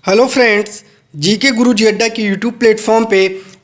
Hello friends, GK गुरुजी अड्डा की YouTube platform पे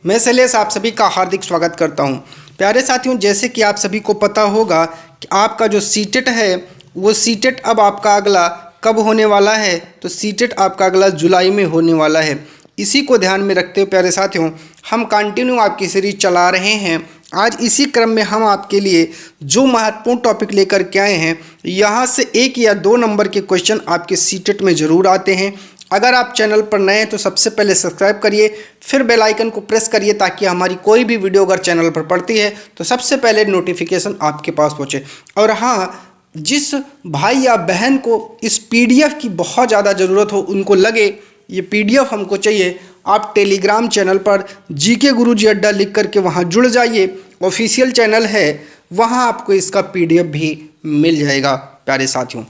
मैं शैलेश आप सभी का हार्दिक स्वागत करता हूं। प्यारे साथियों, जैसे कि आप सभी को पता होगा कि आपका जो सीटेट है वो सीटेट अब आपका अगला कब होने वाला है, तो सीटेट आपका अगला जुलाई में होने वाला है। इसी को ध्यान में रखते हुए प्यारे साथियों हम कंटिन्यू आपकी सीरीज चला रहे हैं। आज इसी क्रम में हम आपके लिए जो महत्वपूर्ण टॉपिक लेकर के आए हैं, यहाँ से 1 या 2 नंबर के क्वेश्चन आपके सीटेट में ज़रूर आते हैं। अगर आप चैनल पर नए हैं तो सबसे पहले सब्सक्राइब करिए, फिर बेल आइकन को प्रेस करिए ताकि हमारी कोई भी वीडियो अगर चैनल पर पड़ती है तो सबसे पहले नोटिफिकेशन आपके पास पहुंचे। और हाँ, जिस भाई या बहन को इस पीडीएफ की बहुत ज़्यादा ज़रूरत हो, उनको लगे ये पीडीएफ हमको चाहिए, आप टेलीग्राम चैनल पर जीके गुरुजी अड्डा लिख करके वहाँ जुड़ जाइए। ऑफिशियल चैनल है, वहाँ आपको इसका पीडीएफ भी मिल जाएगा। प्यारे साथियों,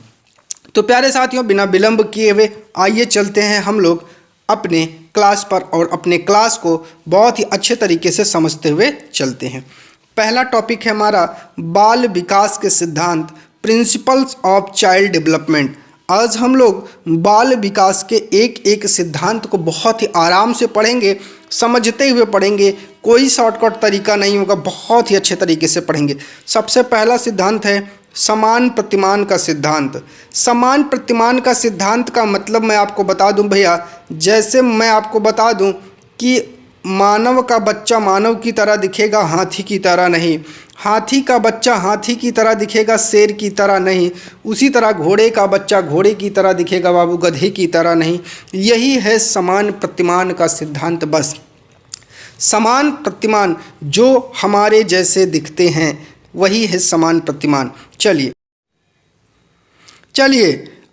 तो प्यारे साथियों बिना विलंब किए हुए आइए चलते हैं हम लोग अपने क्लास पर और अपने क्लास को बहुत ही अच्छे तरीके से समझते हुए चलते हैं। पहला टॉपिक है हमारा बाल विकास के सिद्धांत, प्रिंसिपल्स ऑफ चाइल्ड डेवलपमेंट। आज हम लोग बाल विकास के एक एक सिद्धांत को बहुत ही आराम से पढ़ेंगे, समझते हुए पढ़ेंगे। कोई शॉर्टकट तरीका नहीं होगा, बहुत ही अच्छे तरीके से पढ़ेंगे। सबसे पहला सिद्धांत है समान प्रतिमान का सिद्धांत। समान प्रतिमान का सिद्धांत का मतलब मैं आपको बता दूं भैया, जैसे मैं आपको बता दूं कि मानव का बच्चा मानव की तरह दिखेगा, हाथी की तरह नहीं। हाथी का बच्चा हाथी की तरह दिखेगा, शेर की तरह नहीं। उसी तरह घोड़े का बच्चा घोड़े की तरह दिखेगा बाबू, गधे की तरह नहीं। यही है समान प्रतिमान का सिद्धांत। बस समान प्रतिमान जो हमारे जैसे दिखते हैं वही है समान प्रतिमान। चलिए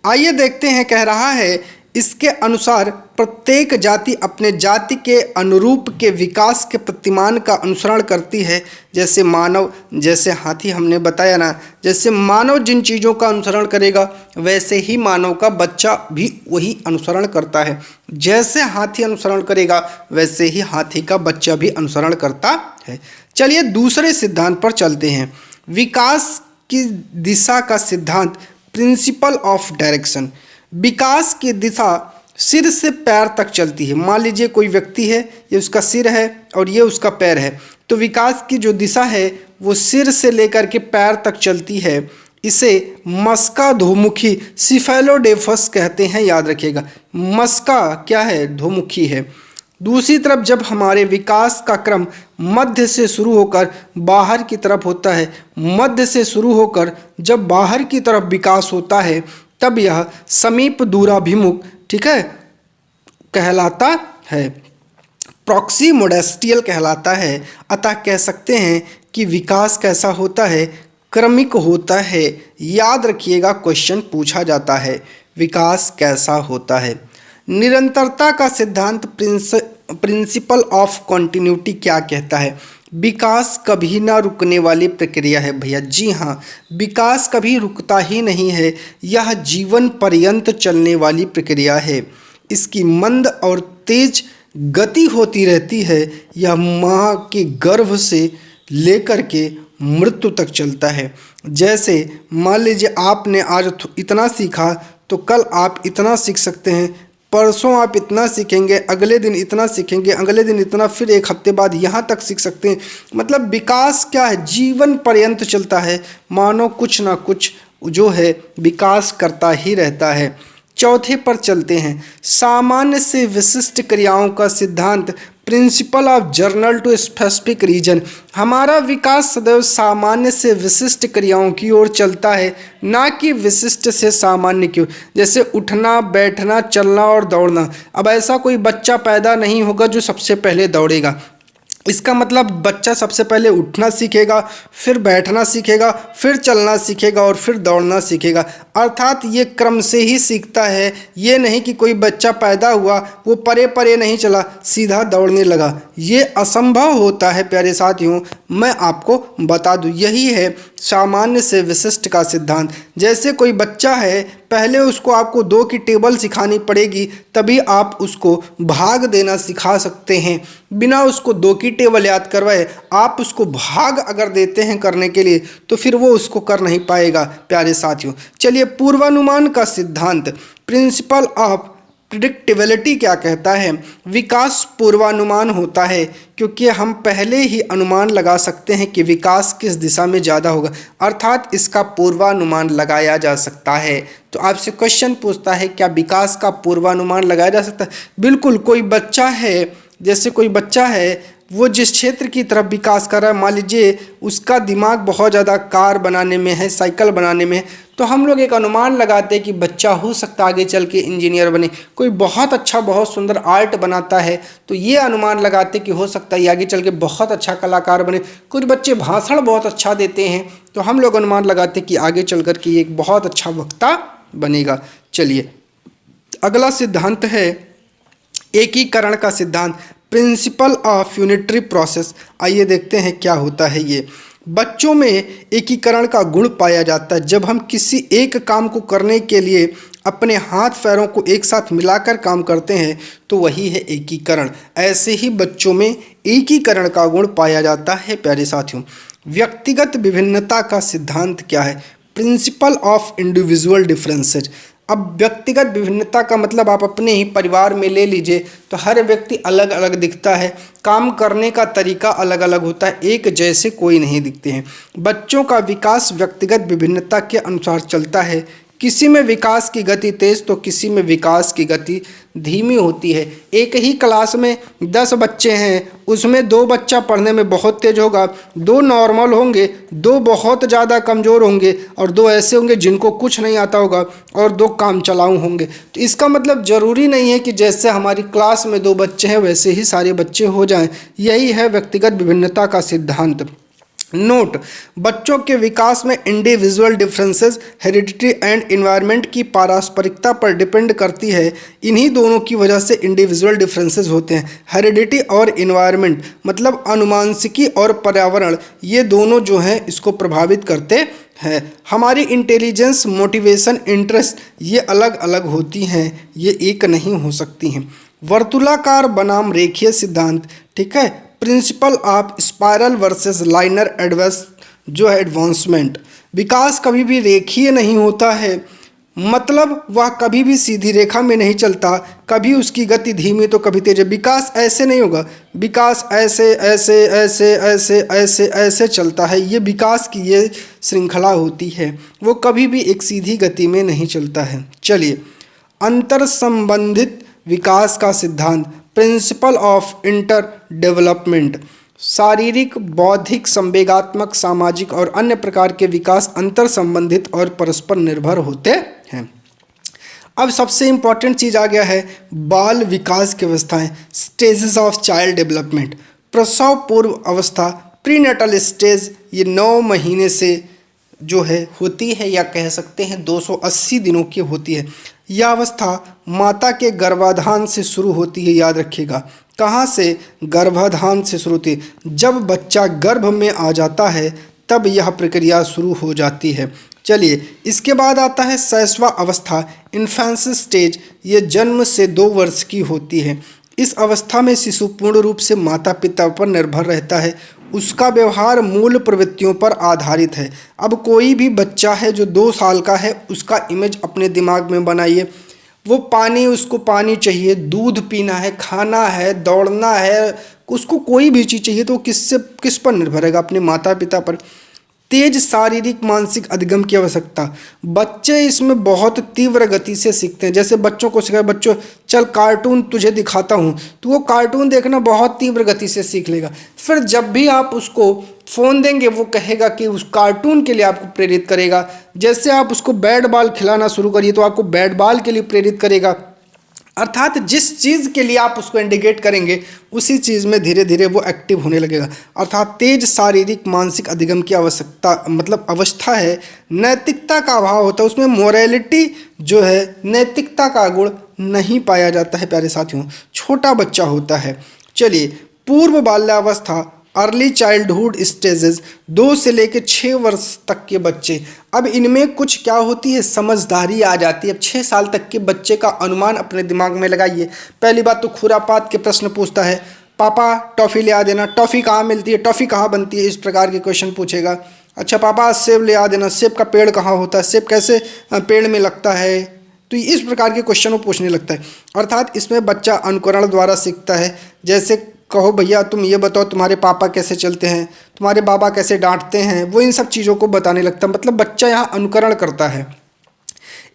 आइए देखते हैं। कह रहा है इसके अनुसार प्रत्येक जाति अपने जाति के अनुरूप के विकास के प्रतिमान का अनुसरण करती है। जैसे मानव, जैसे हाथी हमने बताया ना, जैसे मानव जिन चीज़ों का अनुसरण करेगा वैसे ही मानव का बच्चा भी वही अनुसरण करता है। जैसे हाथी अनुसरण करेगा वैसे ही हाथी का बच्चा भी अनुसरण करता है। चलिए दूसरे सिद्धांत पर चलते हैं। विकास की दिशा का सिद्धांत, प्रिंसिपल ऑफ डायरेक्शन। विकास की दिशा सिर से पैर तक चलती है। मान लीजिए कोई व्यक्ति है, ये उसका सिर है और ये उसका पैर है, तो विकास की जो दिशा है वो सिर से लेकर के पैर तक चलती है। इसे मस्का धोमुखी सिफेलोडेफस कहते हैं, याद रखिएगा। मस्का क्या है? धोमुखी है। दूसरी तरफ जब हमारे विकास का क्रम मध्य से शुरू होकर बाहर की तरफ होता है, मध्य से शुरू होकर जब बाहर की तरफ विकास होता है तब यह समीप दूराभिमुख, ठीक है, कहलाता है, प्रॉक्सिमोडेस्टियल कहलाता है। अतः कह सकते हैं कि विकास कैसा होता है? क्रमिक होता है। याद रखिएगा, क्वेश्चन पूछा जाता है विकास कैसा होता है। निरंतरता का सिद्धांत, प्रिंसिपल ऑफ कॉन्टिन्यूटी क्या कहता है? विकास कभी ना रुकने वाली प्रक्रिया है भैया। जी हाँ, विकास कभी रुकता ही नहीं है, यह जीवन पर्यंत चलने वाली प्रक्रिया है। इसकी मंद और तेज गति होती रहती है। यह माँ के गर्भ से लेकर के मृत्यु तक चलता है। जैसे मान लीजिए आपने आज इतना सीखा तो कल आप इतना सीख सकते हैं, परसों आप इतना सीखेंगे, अगले दिन इतना सीखेंगे, अगले दिन इतना, फिर 1 हफ्ते बाद यहाँ तक सीख सकते हैं। मतलब विकास क्या है? जीवन पर्यंत चलता है। मानो कुछ ना कुछ जो है विकास करता ही रहता है। चौथे पर चलते हैं, सामान्य से विशिष्ट क्रियाओं का सिद्धांत, principle of general to specific region. हमारा विकास सदैव सामान्य से विशिष्ट क्रियाओं की ओर चलता है, ना कि विशिष्ट से सामान्य की ओर। जैसे उठना, बैठना, चलना और दौड़ना। अब ऐसा कोई बच्चा पैदा नहीं होगा जो सबसे पहले दौड़ेगा। इसका मतलब बच्चा सबसे पहले उठना सीखेगा, फिर बैठना सीखेगा, फिर चलना सीखेगा और फिर दौड़ना सीखेगा। अर्थात ये क्रम से ही सीखता है। ये नहीं कि कोई बच्चा पैदा हुआ, वो परे परे नहीं चला, सीधा दौड़ने लगा। ये असंभव होता है प्यारे साथियों। मैं आपको बता दूं, यही है सामान्य से विशिष्ट का सिद्धांत। जैसे कोई बच्चा है, पहले उसको आपको 2 की टेबल सिखानी पड़ेगी, तभी आप उसको भाग देना सिखा सकते हैं। बिना उसको 2 की टेबल याद करवाए आप उसको भाग अगर देते हैं करने के लिए तो फिर वो उसको कर नहीं पाएगा प्यारे साथियों। चलिए पूर्वानुमान का सिद्धांत, प्रिंसिपल ऑफ प्रिडिक्टेबिलिटी क्या कहता है? विकास पूर्वानुमान होता है, क्योंकि हम पहले ही अनुमान लगा सकते हैं कि विकास किस दिशा में ज़्यादा होगा, अर्थात इसका पूर्वानुमान लगाया जा सकता है। तो आपसे क्वेश्चन पूछता है क्या विकास का पूर्वानुमान लगाया जा सकता है? बिल्कुल। कोई बच्चा है, जैसे कोई बच्चा है, वो जिस क्षेत्र की तरफ विकास कर रहा है, मान लीजिए उसका दिमाग बहुत ज़्यादा कार बनाने में है, साइकिल बनाने में है, तो हम लोग एक अनुमान लगाते हैं कि बच्चा हो सकता है आगे चल के इंजीनियर बने। कोई बहुत अच्छा, बहुत सुंदर आर्ट बनाता है, तो ये अनुमान लगाते कि हो सकता है आगे चल के बहुत अच्छा कलाकार बने। कुछ बच्चे भाषण बहुत अच्छा देते हैं, तो हम लोग अनुमान लगाते कि आगे चल कर के एक बहुत अच्छा वक्ता बनेगा। चलिए, अगला सिद्धांत है एकीकरण का सिद्धांत, प्रिंसिपल ऑफ यूनिटरी प्रोसेस। आइए देखते हैं क्या होता है ये। बच्चों में एकीकरण का गुण पाया जाता है। जब हम किसी एक काम को करने के लिए अपने हाथ पैरों को एक साथ मिलाकर काम करते हैं तो वही है एकीकरण। ऐसे ही बच्चों में एकीकरण का गुण पाया जाता है। प्यारे साथियों, व्यक्तिगत विभिन्नता का सिद्धांत क्या है? Principle of individual differences. अब व्यक्तिगत विभिन्नता का मतलब आप अपने ही परिवार में ले लीजिए तो हर व्यक्ति अलग अलग दिखता है, काम करने का तरीका अलग अलग होता है, एक जैसे कोई नहीं दिखते हैं। बच्चों का विकास व्यक्तिगत विभिन्नता के अनुसार चलता है। किसी में विकास की गति तेज तो किसी में विकास की गति धीमी होती है। एक ही क्लास में 10 बच्चे हैं, उसमें 2 बच्चा पढ़ने में बहुत तेज होगा, 2 नॉर्मल होंगे, 2 बहुत ज़्यादा कमज़ोर होंगे और 2 ऐसे होंगे जिनको कुछ नहीं आता होगा और 2 काम चलाऊ होंगे। तो इसका मतलब ज़रूरी नहीं है कि जैसे हमारी क्लास में 2 बच्चे हैं वैसे ही सारे बच्चे हो जाएं। यही है व्यक्तिगत विभिन्नता का सिद्धांत। नोट, बच्चों के विकास में individual differences heredity and environment की पारस्परिकता पर डिपेंड करती है। इन्हीं दोनों की वजह से इंडिविजुअल डिफरेंसेस होते हैं। हेरिडिटी और इन्वायरमेंट मतलब अनुवांशिकी और पर्यावरण, ये दोनों जो हैं इसको प्रभावित करते हैं। हमारी इंटेलिजेंस, मोटिवेशन, इंटरेस्ट ये अलग अलग होती हैं, ये एक नहीं हो सकती हैं। वर्तुलाकार बनाम रेखीय सिद्धांत, ठीक है। Principle of spiral versus liner adverse जो है एडवांसमेंट। विकास कभी भी रेखीय नहीं होता है, मतलब वह कभी भी सीधी रेखा में नहीं चलता, कभी उसकी गति धीमी तो कभी तेज। विकास ऐसे नहीं होगा, विकास ऐसे ऐसे ऐसे ऐसे ऐसे ऐसे चलता है। ये विकास की ये श्रृंखला होती है, वो कभी भी एक सीधी गति में नहीं चलता है। चलिए, अंतर संबंधित विकास का सिद्धांत, प्रिंसिपल ऑफ इंटर डेवलपमेंट। शारीरिक, बौद्धिक, संवेगात्मक, सामाजिक और अन्य प्रकार के विकास अंतर संबंधित और परस्पर निर्भर होते हैं। अब सबसे इम्पॉर्टेंट चीज़ आ गया है बाल विकास की अवस्थाएं, स्टेजेस ऑफ चाइल्ड डेवलपमेंट। प्रसव पूर्व अवस्था, प्रीनेटल स्टेज, ये 9 महीने से जो है होती है या कह सकते हैं 280 दिनों की होती है। यह अवस्था माता के गर्भाधान से शुरू होती है। याद रखिएगा, कहाँ से? गर्भाधान से शुरू होती है। जब बच्चा गर्भ में आ जाता है तब यह प्रक्रिया शुरू हो जाती है। चलिए, इसके बाद आता है शैशवा अवस्था, इन्फेंसी स्टेज। ये जन्म से 2 वर्ष की होती है। इस अवस्था में शिशु पूर्ण रूप से माता पिता पर निर्भर रहता है। उसका व्यवहार मूल प्रवृत्तियों पर आधारित है। अब कोई भी बच्चा है जो 2 साल का है, उसका इमेज अपने दिमाग में बनाइए। वो पानी, उसको पानी चाहिए, दूध पीना है, खाना है, दौड़ना है, उसको कोई भी चीज़ चाहिए तो किस पर निर्भर रहेगा? अपने माता पिता पर। तेज शारीरिक मानसिक अधिगम की आवश्यकता, बच्चे इसमें बहुत तीव्र गति से सीखते हैं। जैसे बच्चों को सिखाए, बच्चों चल कार्टून तुझे दिखाता हूँ, तो वो कार्टून देखना बहुत तीव्र गति से सीख लेगा। फिर जब भी आप उसको फ़ोन देंगे वो कहेगा कि उस कार्टून के लिए आपको प्रेरित करेगा। जैसे आप उसको बैट बॉल खिलाना शुरू करिए तो आपको बैट बॉल के लिए प्रेरित करेगा। अर्थात जिस चीज़ के लिए आप उसको इंडिकेट करेंगे उसी चीज़ में धीरे धीरे वो एक्टिव होने लगेगा। अर्थात तेज शारीरिक मानसिक अधिगम की आवश्यकता मतलब अवस्था है। नैतिकता का अभाव होता है, उसमें मोरालिटी जो है, नैतिकता का गुण नहीं पाया जाता है। प्यारे साथियों, छोटा बच्चा होता है। चलिए, पूर्व बाल्यावस्था, अर्ली चाइल्डहुड स्टेजेस, 2 से लेकर 6 वर्ष तक के बच्चे। अब इनमें कुछ क्या होती है, समझदारी आ जाती है। अब 6 साल तक के बच्चे का अनुमान अपने दिमाग में लगाइए। पहली बात तो खुरापात के प्रश्न पूछता है, पापा टॉफ़ी ले आ देना, टॉफ़ी कहाँ मिलती है, टॉफ़ी कहाँ बनती है, इस प्रकार के क्वेश्चन पूछेगा। अच्छा पापा सेब ले आ देना, सेब का पेड़ कहाँ होता है, सेब कैसे पेड़ में लगता है, तो इस प्रकार के क्वेश्चन वो पूछने लगता है। अर्थात इसमें बच्चा अनुकरण द्वारा सीखता है। जैसे कहो भैया तुम ये बताओ तुम्हारे पापा कैसे चलते हैं, तुम्हारे बाबा कैसे डांटते हैं, वो इन सब चीज़ों को बताने लगता है। मतलब बच्चा यहाँ अनुकरण करता है।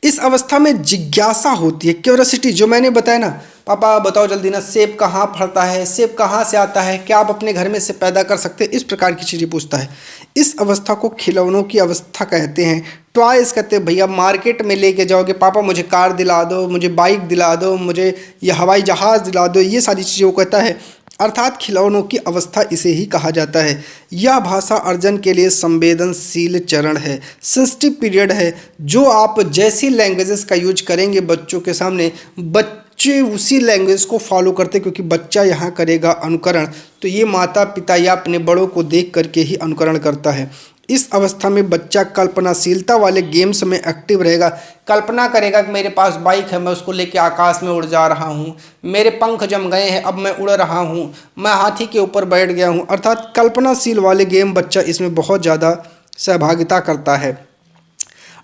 इस अवस्था में जिज्ञासा होती है, क्यूरियोसिटी, जो मैंने बताया ना, पापा बताओ जल्दी ना, सेब कहाँ फलता है, सेब कहाँ से आता है, क्या आप अपने घर में से पैदा कर सकते हैं, इस प्रकार की चीज़ें पूछता है। इस अवस्था को खिलौनों की अवस्था कहते हैं। टॉयज कहते हैं। भैया मार्केट में लेके जाओगे, पापा मुझे कार दिला दो, मुझे बाइक दिला दो, मुझे ये हवाई जहाज़ दिला दो, ये सारी चीज़ें वो कहता है। अर्थात खिलौनों की अवस्था इसे ही कहा जाता है। यह भाषा अर्जन के लिए संवेदनशील चरण है, सेंसिटिव पीरियड है। जो आप जैसी लैंग्वेजेस का यूज करेंगे बच्चों के सामने, बच्चे उसी लैंग्वेज को फॉलो करते, क्योंकि बच्चा यहाँ करेगा अनुकरण, तो ये माता पिता या अपने बड़ों को देख करके ही अनुकरण करता है। इस अवस्था में बच्चा कल्पनाशीलता वाले गेम्स में एक्टिव रहेगा। कल्पना करेगा कि मेरे पास बाइक है, मैं उसको लेके आकाश में उड़ जा रहा हूँ, मेरे पंख जम गए हैं, अब मैं उड़ रहा हूँ, मैं हाथी के ऊपर बैठ गया हूँ। अर्थात कल्पनाशील वाले गेम बच्चा इसमें बहुत ज़्यादा सहभागिता करता है।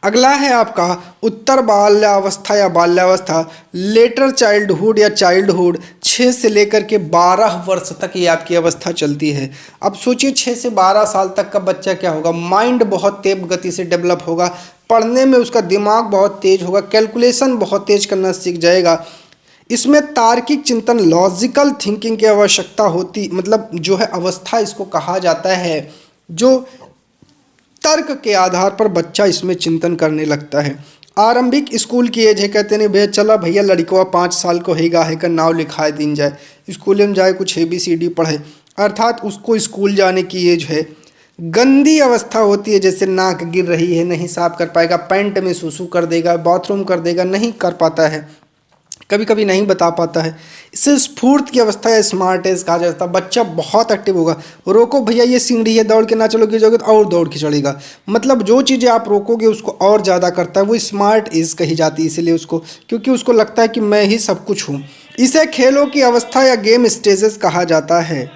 अगला है आपका उत्तर बाल्यावस्था या बाल्यावस्था, लेटर चाइल्डहुड या चाइल्डहुड। 6 से लेकर के 12 वर्ष तक ये आपकी अवस्था चलती है। अब सोचिए 6 से 12 साल तक का बच्चा क्या होगा, माइंड बहुत तेज गति से डेवलप होगा, पढ़ने में उसका दिमाग बहुत तेज होगा, कैलकुलेशन बहुत तेज करना सीख जाएगा। इसमें तार्किक चिंतन, लॉजिकल थिंकिंग की आवश्यकता होती, मतलब जो है अवस्था इसको कहा जाता है, जो तर्क के आधार पर बच्चा इसमें चिंतन करने लगता है। आरंभिक स्कूल की एज है, कहते नहीं भैया चला भैया लड़का 5 साल को हेगा है का नाव लिखाए दिन जाए, स्कूल में जाए, कुछ ABCD पढ़े, अर्थात उसको स्कूल जाने की एज है। गंदी अवस्था होती है, जैसे नाक गिर रही है, नहीं साफ कर पाएगा, पैंट में सूसू कर देगा, बाथरूम कर देगा, नहीं कर पाता है, कभी कभी नहीं बता पाता है। इसे स्फूर्त की अवस्था या स्मार्ट एज कहा जाता है। बच्चा बहुत एक्टिव होगा। रोको भैया ये सीढ़ी है, दौड़ के ना चलो, गिर जाओगे तो और दौड़ के चढ़ेगा। मतलब जो चीज़ें आप रोकोगे उसको और ज़्यादा करता है, वो स्मार्ट एज कही जाती है इसलिए उसको, क्योंकि उसको लगता है कि मैं ही सब कुछ हूँ। इसे खेलों की अवस्था या गेम स्टेजेस कहा जाता है।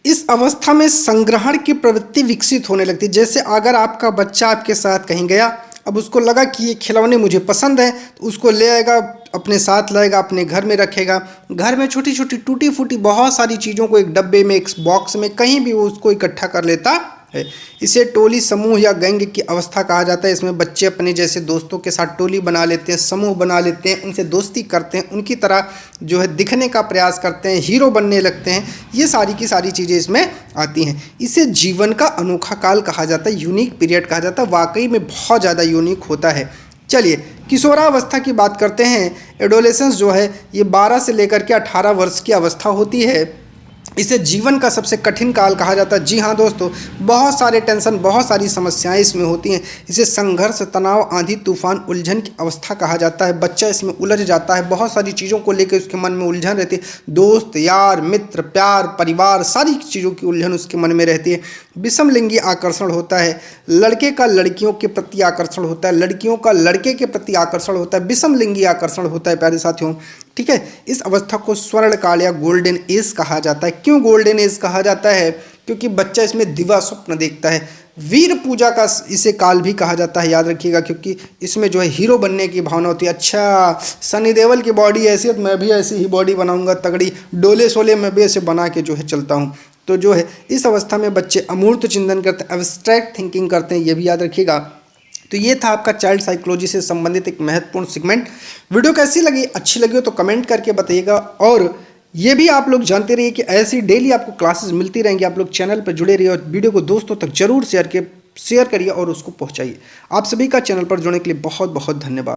इस अवस्था में संग्रहण की प्रवृत्ति विकसित होने लगती है। जैसे अगर आपका बच्चा आपके साथ कहीं गया, अब उसको लगा कि ये खिलौने मुझे पसंद है, तो उसको ले आएगा, अपने साथ लाएगा, अपने घर में रखेगा। घर में छोटी छोटी टूटी फूटी बहुत सारी चीज़ों को एक डब्बे में, एक बॉक्स में, कहीं भी वो उसको इकट्ठा कर लेता है। इसे टोली, समूह या गैंग की अवस्था कहा जाता है। इसमें बच्चे अपने जैसे दोस्तों के साथ टोली बना लेते हैं, समूह बना लेते हैं, उनसे दोस्ती करते हैं, उनकी तरह जो है दिखने का प्रयास करते हैं, हीरो बनने लगते हैं। ये सारी की सारी चीज़ें इसमें आती हैं। इसे जीवन का अनोखा काल कहा जाता है, यूनिक पीरियड कहा जाता है। वाकई में बहुत ज़्यादा यूनिक होता है। चलिए किशोरावस्था की बात करते हैं। एडोलेसेंस जो है ये 12 से लेकर के 18 वर्ष की अवस्था होती है। इसे जीवन का सबसे कठिन काल कहा जाता है। जी हाँ दोस्तों, बहुत सारे टेंशन, बहुत सारी समस्याएं इसमें होती हैं। इसे संघर्ष, तनाव, आंधी तूफान, उलझन की अवस्था कहा जाता है। बच्चा इसमें उलझ जाता है, बहुत सारी चीज़ों को लेकर उसके मन में उलझन रहती है। दोस्त, यार, मित्र, प्यार, परिवार, सारी चीज़ों की उलझन उसके मन में रहती है। विषम लिंगी आकर्षण होता है। लड़के का लड़कियों के प्रति आकर्षण होता है, लड़कियों का लड़के के प्रति आकर्षण होता है, विषम लिंगी आकर्षण होता है प्यारे साथियों। ठीक है, इस अवस्था को स्वर्ण काल या गोल्डन एज कहा जाता है। क्यों गोल्डन एज कहा जाता है? क्योंकि बच्चा इसमें दिवा स्वप्न देखता है। वीर पूजा का इसे काल भी कहा जाता है, याद रखिएगा, क्योंकि इसमें जो है हीरो बनने की भावना होती है। अच्छा, सनी देओल की बॉडी ऐसी है तो मैं भी ऐसी ही बॉडी बनाऊंगा, तगड़ी डोले शोले मैं भी ऐसे बना के जो है चलता हूँ। तो जो है इस अवस्था में बच्चे अमूर्त चिंतन करते हैं, एब्स्ट्रैक्ट थिंकिंग करते हैं, ये भी याद रखिएगा। तो ये था आपका चाइल्ड साइकोलॉजी से संबंधित एक महत्वपूर्ण सेगमेंट। वीडियो कैसी लगी? अच्छी लगी हो तो कमेंट करके बताइएगा। और ये भी आप लोग जानते रहिए कि ऐसी डेली आपको क्लासेस मिलती रहेंगी। आप लोग चैनल पर जुड़े रहिए और वीडियो को दोस्तों तक जरूर शेयर करिए और उसको पहुंचाइए। आप सभी का चैनल पर जुड़ने के लिए बहुत बहुत धन्यवाद।